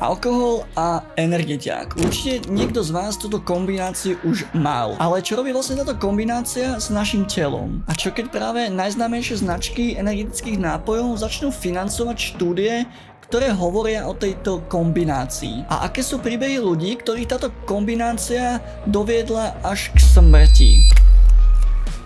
Alkohol a energetiák. Určite niekto z vás túto kombináciu už mal. Ale čo robí vlastne táto kombinácia s našim telom? A čo keď práve najznámejšie značky energetických nápojov začnú financovať štúdie, ktoré hovoria o tejto kombinácii? A aké sú príbehy ľudí, ktorých táto kombinácia doviedla až k smrti?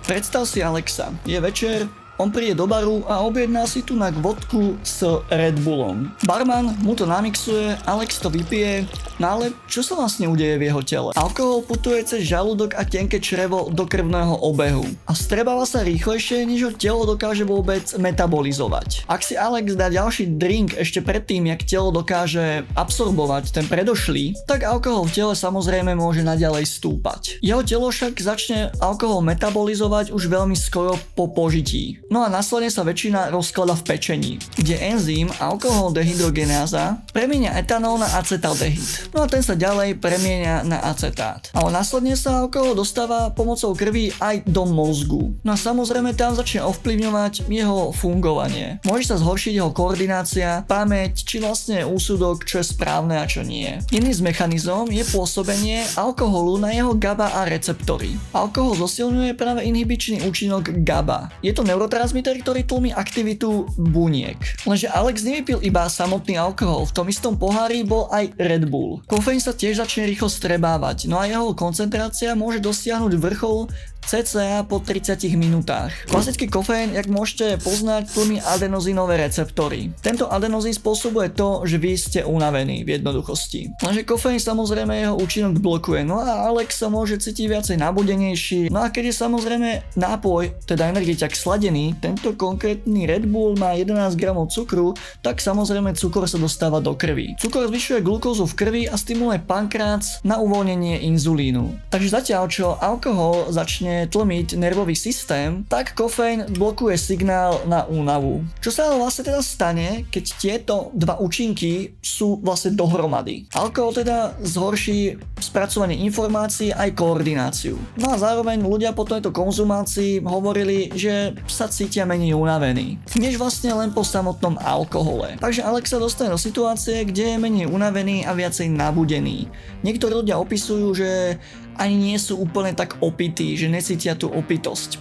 Predstav si Alexa. Je večer, on príde do baru a objedná si tu na vodku s Red Bullom. Barman mu to namixuje, Alex to vypije, no ale čo sa vlastne udeje v jeho tele? Alkohol putuje cez žalúdok a tenké črevo do krvného obehu a strebáva sa rýchlejšie, než ho telo dokáže vôbec metabolizovať. Ak si Alex dá ďalší drink ešte predtým, jak telo dokáže absorbovať ten predošlý, tak alkohol v tele samozrejme môže naďalej stúpať. Jeho telo však začne alkohol metabolizovať už veľmi skoro po požití. No a následne sa väčšina rozklada v pečení, kde enzym alkohol dehydrogenáza premieňa etanol na acetaldehyd. No a ten sa ďalej premieňa na acetát. Ale následne sa alkohol dostáva pomocou krvi aj do mozgu. No a samozrejme tam začne ovplyvňovať jeho fungovanie. Môže sa zhoršiť jeho koordinácia, pamäť, či vlastne úsudok, čo je správne a čo nie. Jedným z mechanizmov je pôsobenie alkoholu na jeho GABA a receptory. Alkohol zosilňuje práve inhibičný účinok GABA. Je to neurotransmiter, ktorý tlmí aktivitu buniek. Lenže Alex nevypil iba samotný alkohol, v tom istom pohári bol aj Red Bull. Kofeín sa tiež začne rýchlo strebávať, no a jeho koncentrácia môže dosiahnuť vrchol cca po 30 minútach. Klasický kofeín, jak môžete poznať, tlmí adenozínové receptory. Tento adenozín spôsobuje to, že vy ste unavení v jednoduchosti. Lenže kofeín samozrejme jeho účinok blokuje, no a Alex sa môže cítiť viacej nabudenejší. No a keď je samozrejme nápoj, teda energetiak sladený, tento konkrétny Red Bull má 11 gramov cukru, tak samozrejme cukor sa dostáva do krvi. Cukor zvyšuje glukózu v krvi a stimuluje pankrác na uvoľnenie inzulínu. Takže zatiaľ čo alkohol začne tlmiť nervový systém, tak kofeín blokuje signál na únavu. Čo sa ale vlastne teda stane, keď tieto dva účinky sú vlastne dohromady? Alkohol teda zhorší spracovanie informácií aj koordináciu. No a zároveň ľudia po tejto konzumácii hovorili, že sa cítia menej unavení, než vlastne len po samotnom alkohole. Takže Alex sa dostane do situácie, kde je menej unavený a viacej nabudený. Niektorí ľudia opisujú, že ani nie sú úplne tak opití, že necítia tú opitosť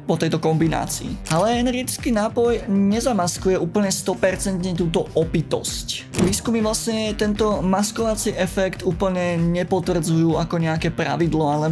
po tejto kombinácii. Ale energetický nápoj nezamaskuje úplne 100% túto opitosť. Výskumy vlastne tento maskovací efekt úplne nepotvrdzujú ako nejaké pravidlo, ale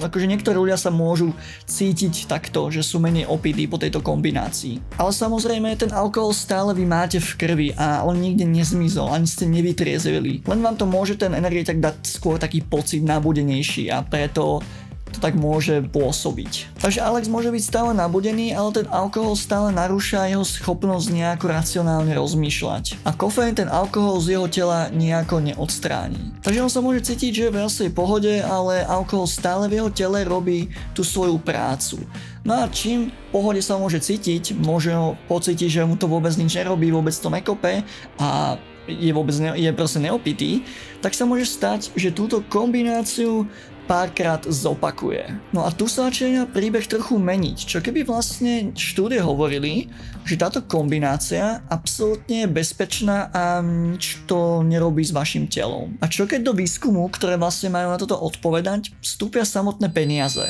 akože niektorí ľudia sa môžu cítiť takto, že sú menej opití po tejto kombinácii. Ale samozrejme ten alkohol stále vy máte v krvi a on nikde nezmizol, ani ste nevytriezvili. Len vám to môže ten energetik dať skôr taký pocit nabudenejší a preto to tak môže pôsobiť. Takže Alex môže byť stále nabudený, ale ten alkohol stále narúša jeho schopnosť nejako racionálne rozmýšľať. A kofeín ten alkohol z jeho tela nejako neodstráni. Takže on sa môže cítiť, že je v jasnej pohode, ale alkohol stále v jeho tele robí tú svoju prácu. No a čím v pohode sa môže cítiť, môže ho pocítiť, že mu to vôbec nič nerobí, vôbec to nekope a je proste neopitý, tak sa môže stať, že túto kombináciu párkrát zopakuje. No a tu sa začína príbeh trochu meniť, čo keby vlastne štúdie hovorili, že táto kombinácia absolútne je bezpečná a nič to nerobí s vašim telom. A čo keď do výskumu, ktoré vlastne majú na toto odpovedať, vstúpia samotné peniaze?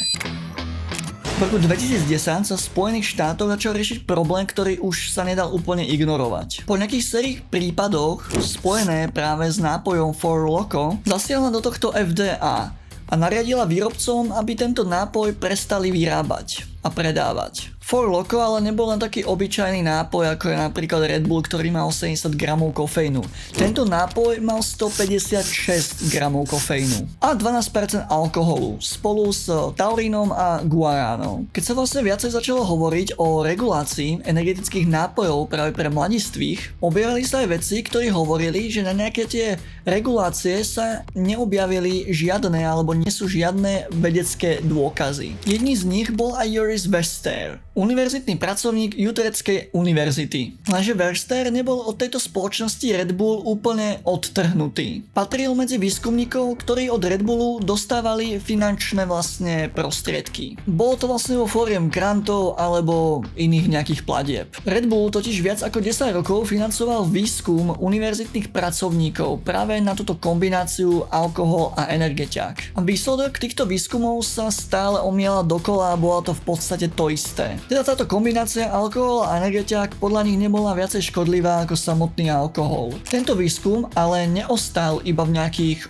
V roku 2010 sa v Spojených štátoch začal riešiť problém, ktorý už sa nedal úplne ignorovať. Po nejakých starých prípadoch spojené práve s nápojom Four Loko zasiahla do tohto FDA a nariadila výrobcom, aby tento nápoj prestali vyrábať a predávať. Four Loko ale nebol len taký obyčajný nápoj, ako je napríklad Red Bull, ktorý mal 80 gramov kofeínu. Tento nápoj mal 156 gramov kofeínu a 12% alkoholu spolu s taurínom a guaránom. Keď sa vlastne viacej začalo hovoriť o regulácii energetických nápojov práve pre mladistvých, objavili sa aj vedci, ktorí hovorili, že na nejaké tie regulácie sa neobjavili žiadne alebo nie sú žiadne vedecké dôkazy. Jedný z nich bol aj Boris Wester, univerzitný pracovník Utrechtskej univerzity. Lenže Wester nebol od tejto spoločnosti Red Bull úplne odtrhnutý. Patril medzi výskumníkov, ktorí od Red Bullu dostávali finančné vlastne prostriedky. Bolo to vlastne vo fóriem grantov alebo iných nejakých platieb. Red Bull totiž viac ako 10 rokov financoval výskum univerzitných pracovníkov práve na túto kombináciu alkohol a energetiak. A výsledok týchto výskumov sa stále omiela dokola a bola to v podstate to isté. Teda táto kombinácia alkohol a energetiak podľa nich nebola viacej škodlivá ako samotný alkohol. Tento výskum ale neostal iba v nejakých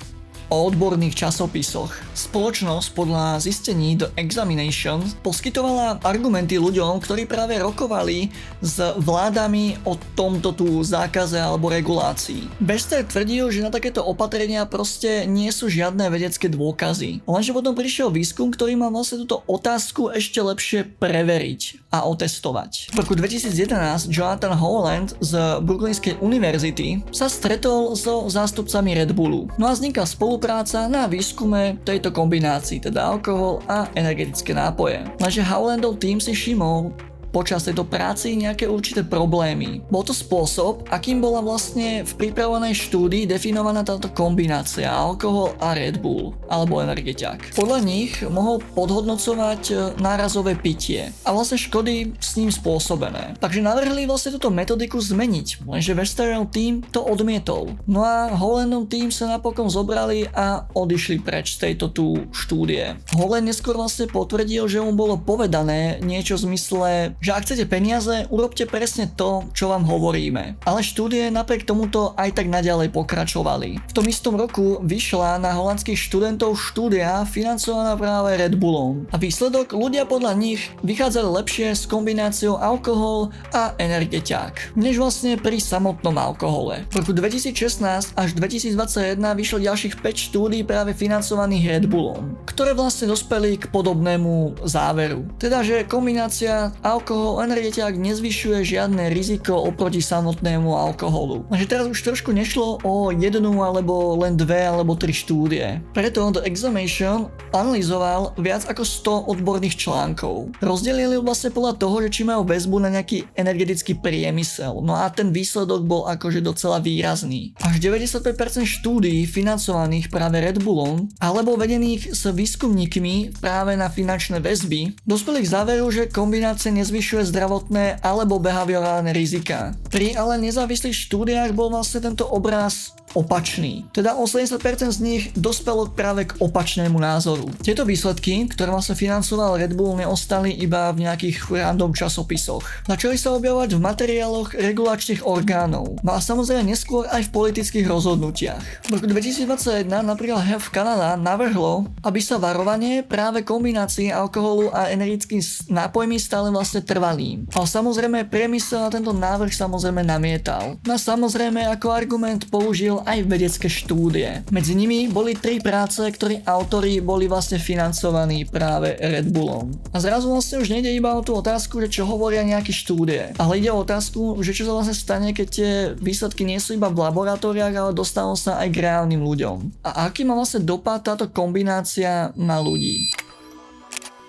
odborných časopisoch. Spoločnosť podľa zistení The Examination poskytovala argumenty ľuďom, ktorí práve rokovali s vládami o tomto tu zákaze alebo regulácii. Wester tvrdil, že na takéto opatrenia proste nie sú žiadne vedecké dôkazy. Lenže potom prišiel výskum, ktorý má vlastne túto otázku ešte lepšie preveriť a otestovať. V roku 2011 Jonathan Howland z Brooklynskej univerzity sa stretol so zástupcami Red Bullu. No a vznikla spolupráca na výskume tejto kombinácii, teda alkohol a energetické nápoje. Lenže Howlandov tým si všimol počas tejto práci nejaké určité problémy. Bol to spôsob, akým bola vlastne v pripravovanej štúdii definovaná táto kombinácia alkohol a Red Bull alebo energetiak. Podľa nich mohol podhodnocovať nárazové pitie a vlastne škody s ním spôsobené. Takže navrhli vlastne túto metodiku zmeniť, lenže Westerov tým to odmietol. No a Howlandov tým sa napokon zobrali a odišli preč z tejto tu štúdie. Howland neskôr vlastne potvrdil, že mu bolo povedané niečo v zmysle, že ak chcete peniaze, urobte presne to, čo vám hovoríme. Ale štúdie napriek tomuto aj tak naďalej pokračovali. V tom istom roku vyšla na holandských študentov štúdia financovaná práve Red Bullom. A výsledok, ľudia podľa nich vychádzali lepšie s kombináciou alkohol a energetiak, než vlastne pri samotnom alkohole. V roku 2016 až 2021 vyšlo ďalších 5 štúdií práve financovaných Red Bullom, ktoré vlastne dospeli k podobnému záveru. Teda, že kombinácia alkohol energetiak nezvyšuje žiadne riziko oproti samotnému alkoholu. Takže teraz už trošku nešlo o jednu alebo len 2 alebo 3 štúdie. Preto The Examination analyzoval viac ako 100 odborných článkov. Rozdelili vlastne podľa toho, že či majú väzbu na nejaký energetický priemysel. No a ten výsledok bol akože docela výrazný. Až 95% štúdií financovaných práve Red Bullom alebo vedených s výskumníkmi práve na finančné väzby dospeli k záveru, že kombinácia nezvyšuje zdravotné alebo behaviorálne riziká. Pri ale nezávislých štúdiách bol vlastne tento obraz opačný. Teda 80% z nich dospelo práve k opačnému názoru. Tieto výsledky, ktoré vlastne financoval Red Bull, neostali iba v nejakých random časopisoch. Začali sa objavovať v materiáloch regulačných orgánov. No a samozrejme neskôr aj v politických rozhodnutiach. V roku 2021 napríklad Health Canada navrhlo, aby sa varovanie práve kombinácií alkoholu a energetických nápojmi stále vlastne trvalý. Ale samozrejme priemysel na tento návrh samozrejme namietal. No a samozrejme ako argument použil aj vedecké štúdie. Medzi nimi boli 3 práce, ktoré autori boli vlastne financovaní práve Red Bullom. A zrazu vlastne už nejde iba o tú otázku, že čo hovoria nejaké štúdie, ale ide o otázku, že čo sa vlastne stane, keď tie výsledky nie sú iba v laboratóriách, ale dostanú sa aj k reálnym ľuďom. A aký má vlastne dopad táto kombinácia na ľudí?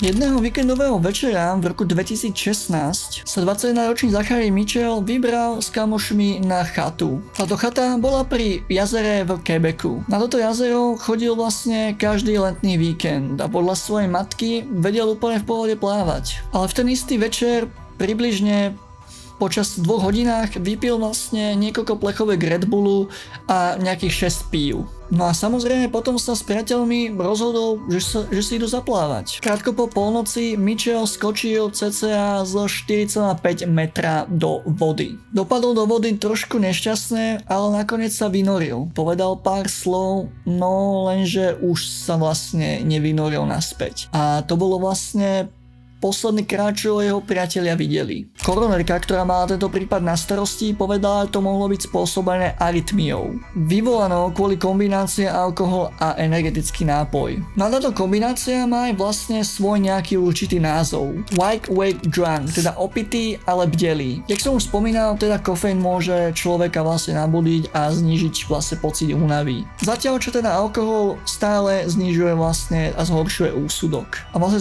Jedného víkendového večera v roku 2016 sa 21-ročný Zachary Mitchell vybral s kamošmi na chatu. Táto chata bola pri jazere v Quebecu. Na toto jazero chodil vlastne každý letný víkend a podľa svojej matky vedel úplne v pohode plávať. Ale v ten istý večer približne počas 2 hodinách vypil vlastne niekoľko plechovek Red Bullu a nejakých 6 pív. No a samozrejme potom sa s priateľmi rozhodol, že si idú zaplávať. Krátko po polnoci Mitchell skočil cca zo 4,5 metra do vody. Dopadol do vody trošku nešťastne, ale nakoniec sa vynoril. Povedal pár slov, no lenže už sa vlastne nevynoril naspäť. A to bolo vlastne posledný krát, čo jeho priatelia videli. Koronerka, ktorá mala tento prípad na starosti, povedala, že to mohlo byť spôsobené arytmiou, vyvolanou kvôli kombinácii alkohol a energetický nápoj. No táto kombinácia má aj vlastne svoj nejaký určitý názov. Wide awake drunk, teda opitý, ale bdelý. Jak som už spomínal, teda kofeín môže človeka vlastne nabudiť a znížiť vlastne pocit únavy. Zatiaľ, čo teda alkohol stále znižuje vlastne a zhoršuje úsudok. A vlastne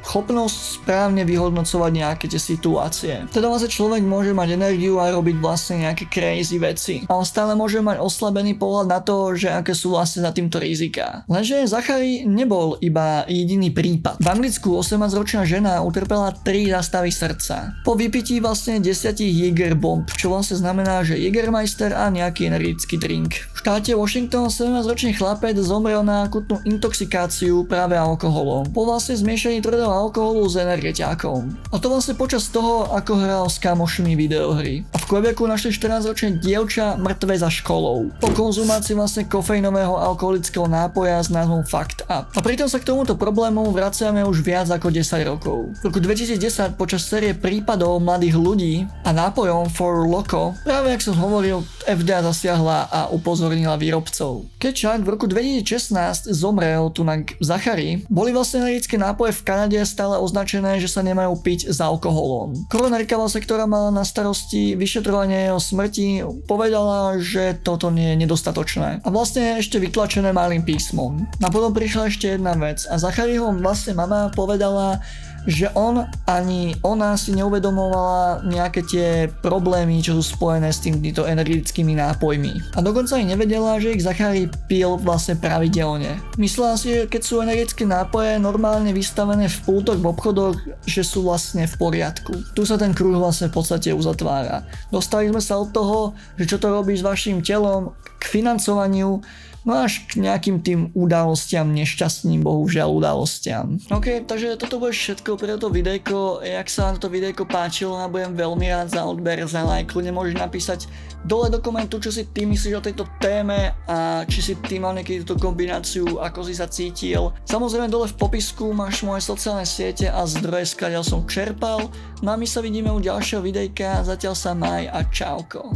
schopnosť správne vyhodnocovať nejaké tie situácie. Teda vlastne človek môže mať energiu a robiť vlastne nejaké crazy veci. Ale stále môže mať oslabený pohľad na to, že aké sú vlastne za týmto rizika. Lenže Zachary nebol iba jediný prípad. V Anglicku 18-ročná žena utrpela 3 zastavy srdca. Po vypití vlastne 10 Jäger bomb, čo vlastne znamená, že Jägermeister a nejaký energický drink. V štáte Washington 17-ročný chlapec zomrel na akutnú intoxikáciu práve alkoholom. Po vlastne zmiešaní tvrdého alkoholu s energetiákom. A to vlastne počas toho, ako hral s kamošmi videohry. A v Quebecu našli 14-ročné dievča mŕtve za školou. Po konzumácii vlastne kofeínového alkoholického nápoja s názvom Fucked Up. A pritom sa k tomuto problému vraciame už viac ako 10 rokov. V roku 2010 počas série prípadov mladých ľudí a nápojom For Loco, práve ak som hovoril, FDA zasiahla a upozornila výrobcov. Keď však v roku 2016 zomrel tunak Zachary, boli vlastne energetické nápoje v Kanade stále označené, že sa nemajú piť s alkoholom. Koronárka vlastne, ktorá mala na starosti vyšetrovanie jeho smrti, povedala, že toto nie je nedostatočné. A vlastne ešte vytlačené malým písmom. A potom prišla ešte jedna vec a Zacharyho vlastne mama povedala, že on ani ona si neuvedomovala nejaké tie problémy, čo sú spojené s týmito energetickými nápojmi. A dokonca aj nevedela, že ich Zachary pil vlastne pravidelne. Myslela si, že keď sú energetické nápoje normálne vystavené v pultoch v obchodoch, že sú vlastne v poriadku. Tu sa ten kruh vlastne v podstate uzatvára. Dostali sme sa od toho, že čo to robí s vašim telom, k financovaniu, no až k nejakým tým udalostiam, nešťastným bohužiaľ udalostiam. Ok, takže toto bude všetko pre toto videjko. Jak sa vám toto videjko páčilo, ja budem veľmi rád za odber, za like. Kľudne môžeš napísať dole do komentu, čo si ty myslíš o tejto téme a či si ty mal niekedy túto kombináciu, ako si sa cítil. Samozrejme dole v popisku máš moje sociálne siete a zdroje, skáďal som čerpal. No a my sa vidíme u ďalšieho videjka, zatiaľ sa maj a čauko.